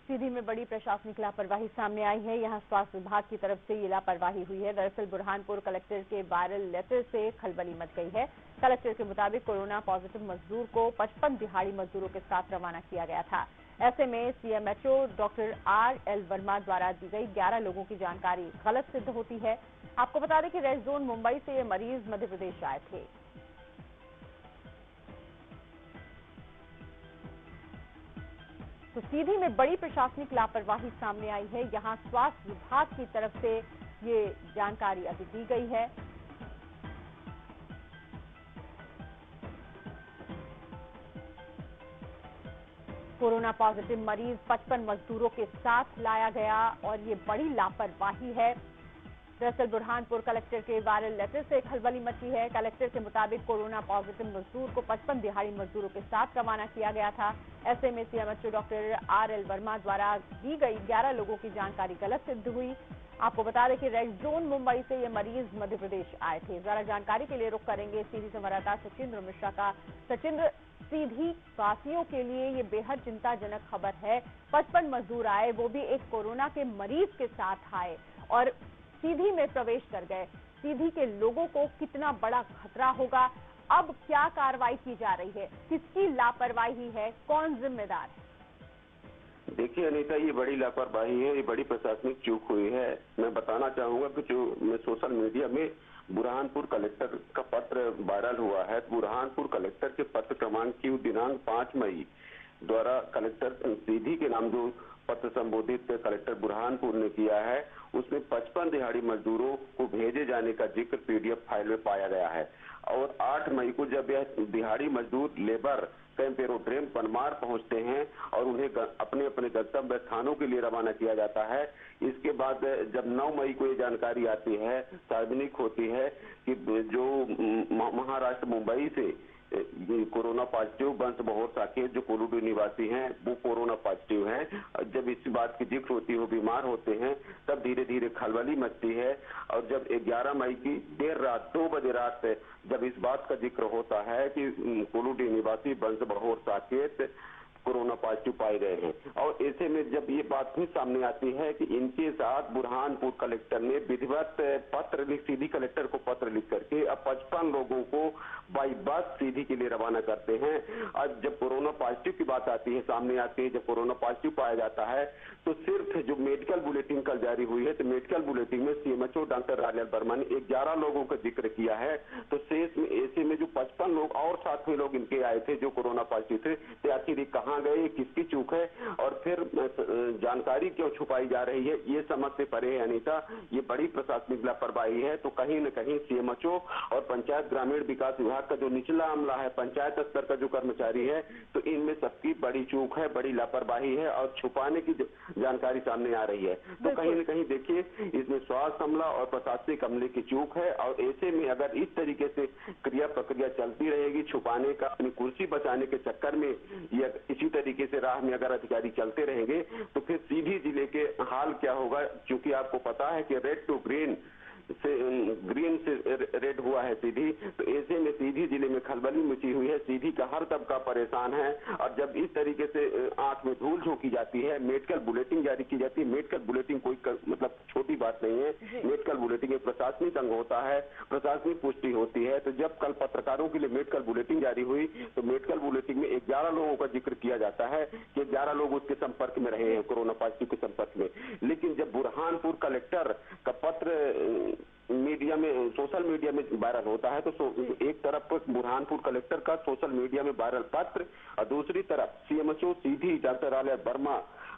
सीधी में बड़ी प्रशासनिक लापरवाही सामने आई है। यहां स्वास्थ्य विभाग की तरफ से ये लापरवाही हुई है। दरअसल बुरहानपुर कलेक्टर के वायरल लेटर से खलबली मच गई है। कलेक्टर के मुताबिक कोरोना पॉजिटिव मजदूर को 55 दिहाड़ी मजदूरों के साथ रवाना किया गया था। ऐसे में सीएमएचओ डॉक्टर RL वर्मा द्वारा दी गई 11 लोगों की जानकारी गलत सिद्ध होती है। आपको बता दें कि रेड जोन मुंबई से ये मरीज मध्य प्रदेश आए थे। तो सीधी में बड़ी प्रशासनिक लापरवाही सामने आई है। यहां स्वास्थ्य विभाग की तरफ से ये जानकारी अभी दी गई है। कोरोना पॉजिटिव मरीज 55 मजदूरों के साथ लाया गया और ये बड़ी लापरवाही है। दरअसल बुरहानपुर कलेक्टर के वायरल लेटर से खलबली मची है। कलेक्टर के मुताबिक कोरोना पॉजिटिव मजदूर को 55 दिहाड़ी मजदूरों के साथ रवाना किया गया था। ऐसे में सीएमएचओ डॉक्टर RL वर्मा द्वारा दी गई 11 लोगों की जानकारी गलत सिद्ध हुई। आपको बता दें कि रेड जोन मुंबई से ये मरीज मध्य प्रदेश आए थे। जरा जानकारी के लिए रुख करेंगे सीधी संवाददाता सचिंद्र मिश्रा का। सचिंद्र, सीधी वासियों के लिए ये बेहद चिंताजनक खबर है। 55 मजदूर आए, वो भी एक कोरोना के मरीज के साथ आए और सीधी में प्रवेश कर गए। सीधी के लोगों को कितना बड़ा खतरा होगा? अब क्या कार्रवाई की जा रही है? किसकी लापरवाही है? कौन जिम्मेदार है? देखिए अनीता, ये बड़ी लापरवाही है, ये बड़ी प्रशासनिक चूक हुई है। मैं बताना चाहूंगा कि जो सोशल मीडिया में बुरहानपुर कलेक्टर का पत्र वायरल हुआ है, बुरहानपुर कलेक्टर के पत्र क्रमांक की दिनांक 5 मई द्वारा कलेक्टर सीधी के नाम जो पत्र संबोधित कलेक्टर बुरहानपुर ने किया है, उसमें 55 दिहाड़ी मजदूरों को भेजे जाने का जिक्र PDF फाइल में पाया गया है। और 8 मई को जब यह दिहाड़ी मजदूर लेबर कैंप एरोड्रोम पनमार पहुंचते हैं और उन्हें अपने अपने गंतव्य स्थानों के लिए रवाना किया जाता है। इसके बाद जब 9 मई को ये जानकारी आती है, सार्वजनिक होती है कि जो महाराष्ट्र मुंबई से कोरोना पॉजिटिव बंस बहोर साकेत जो कोलुडू निवासी हैं, वो कोरोना पॉजिटिव हैं। जब इस बात की जिक्र होती है, वो बीमार होते हैं, तब धीरे धीरे खलबली मचती है। और जब 11 मई की देर रात 2 बजे रात जब इस बात का जिक्र होता है कि कोलुडू निवासी बंस बहोर साकेत कोरोना पॉजिटिव पाए गए हैं, और ऐसे में जब ये बात भी सामने आती है कि इनके साथ बुरहानपुर कलेक्टर ने विधिवत पत्र लिख, सीधी कलेक्टर को पत्र लिख करके अब 55 लोगों को बाई बस सीधी के लिए रवाना करते हैं। आज जब कोरोना पॉजिटिव की बात आती है, सामने आती है, जब कोरोना पॉजिटिव पाया जाता है, तो सिर्फ जो मेडिकल बुलेटिन कल जारी हुई है, तो मेडिकल बुलेटिन में सीएमएचओ डॉक्टर RL वर्मा ने 11 लोगों का जिक्र किया है। तो शेष में ऐसे में जो 55 लोग और साथ में लोग इनके आए थे जो कोरोना पॉजिटिव थे, तो आखिर कहाँ गए, किसकी चूक है और फिर जानकारी क्यों छुपाई जा रही है, ये समझ से परे है अनीता। ये बड़ी प्रशासनिक लापरवाही है। तो कहीं न कहीं सीएमएचओ और पंचायत ग्रामीण विकास विभाग का जो निचला अमला है, पंचायत स्तर का जो कर्मचारी है, तो इनमें सबकी बड़ी चूक है, बड़ी लापरवाही है और छुपाने की जानकारी सामने आ रही है। तो कहीं न कहीं देखिए, इसमें स्वास्थ्य अमला और प्रशासनिक अमले की चूक है। और ऐसे में अगर इस तरीके से क्रिया प्रक्रिया चलती रहेगी, छुपाने का, अपनी कुर्सी बचाने के चक्कर में या इसी तरीके से राह में अगर अधिकारी चलते रहेंगे, तो फिर सीधी जिले के हाल क्या होगा? क्योंकि आपको पता है कि रेड टू ग्रीन से ग्रीन से रेड हुआ है सीधी, तो ऐसे में सीधी जिले में खलबली मची हुई है। सीधी का हर तबका परेशान है। और जब इस तरीके से आंख में धूल झोंकी जाती है, मेडिकल बुलेटिन जारी की जाती है, मेडिकल बुलेटिन कोई मतलब छोटी बात नहीं है। मेडिकल बुलेटिन एक प्रशासनिक अंग होता है, प्रशासनिक पुष्टि होती है। तो जब कल पत्रकारों के लिए मेडिकल बुलेटिन जारी हुई, तो मेडिकल बुलेटिन में 11 लोगों का जिक्र किया जाता है कि 11 लोग उसके संपर्क में रहे हैं, कोरोना पॉजिटिव के संपर्क में। लेकिन जब बुरहानपुर कलेक्टर का पत्र मीडिया में, सोशल मीडिया में वायरल होता है, तो एक तरफ बुरहानपुर कलेक्टर का सोशल मीडिया में वायरल पत्र और दूसरी तरफ सीएमएचओ सीधी डॉक्टर RL वर्मा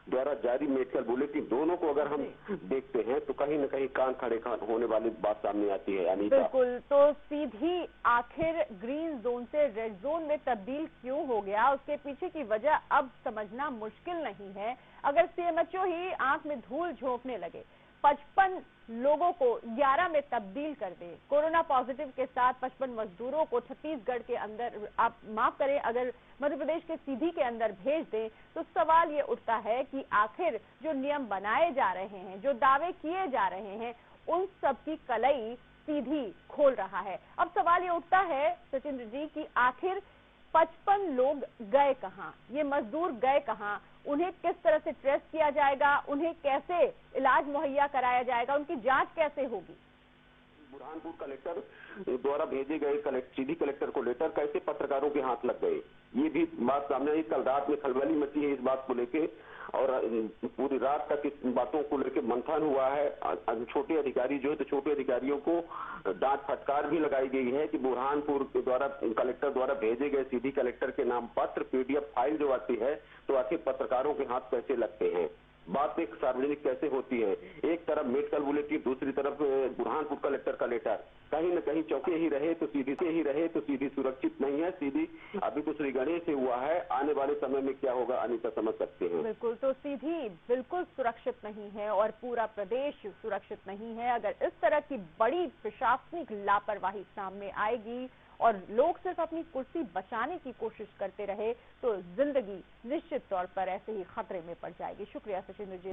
द्वारा जारी मेडिकल बुलेटिन, दोनों को अगर हम देखते हैं तो कहीं न कहीं कान खड़े होने वाली बात सामने आती है अनीता। बिल्कुल। तो सीधी आखिर ग्रीन जोन से रेड जोन में तब्दील क्यों हो गया, उसके पीछे की वजह अब समझना मुश्किल नहीं है। अगर सीएमएचओ ही आंख में धूल झोंकने लगे, 55 लोगों को 11 में तब्दील कर दे, कोरोना पॉजिटिव के साथ 55 मजदूरों को छत्तीसगढ़ के अंदर, आप माफ करें, अगर मध्य प्रदेश के सीधी के अंदर भेज दें, तो सवाल ये उठता है कि आखिर जो नियम बनाए जा रहे हैं, जो दावे किए जा रहे हैं, उन सब की कलई सीधी खोल रहा है। अब सवाल ये उठता है सचिंद्र जी कि आखिर 55 लोग गए कहां, ये मजदूर गए कहां, उन्हें किस तरह से ट्रेस किया जाएगा, उन्हें कैसे इलाज मुहैया कराया जाएगा, उनकी जांच कैसे होगी? बुरहानपुर कलेक्टर द्वारा भेजे गए सीधी कलेक्टर को लेकर कैसे पत्रकारों के हाथ लग गए, ये भी बात सामने आई। कल रात में खलबली मची है इस बात को लेके और पूरी रात तक इस बातों को लेकर मंथन हुआ है। छोटे अधिकारी जो है तो छोटे अधिकारियों को डांट फटकार भी लगाई गई है कि बुरहानपुर के द्वारा कलेक्टर द्वारा भेजे गए सीधी कलेक्टर के नाम पत्र पीडीएफ फाइल जो आती है तो आखिर पत्रकारों के हाथ कैसे लगते हैं, बात एक सार्वजनिक कैसे होती है। एक तरफ मेडिकल बुलेटिन, दूसरी तरफ बुरहानपुर कलेक्टर का लेटर, कहीं न कहीं चौके ही रहे तो सीधी सुरक्षित नहीं है। सीधी अभी तो श्री गणेश से हुआ है, आने वाले समय में क्या होगा अनीता समझ सकते हैं। बिल्कुल, तो सीधी बिल्कुल सुरक्षित नहीं है और पूरा प्रदेश सुरक्षित नहीं है। अगर इस तरह की बड़ी प्रशासनिक लापरवाही सामने आएगी और लोग सिर्फ अपनी कुर्सी बचाने की कोशिश करते रहे तो जिंदगी निश्चित तौर पर ऐसे ही खतरे में पड़ जाएगी। शुक्रिया सचिंद्र जी।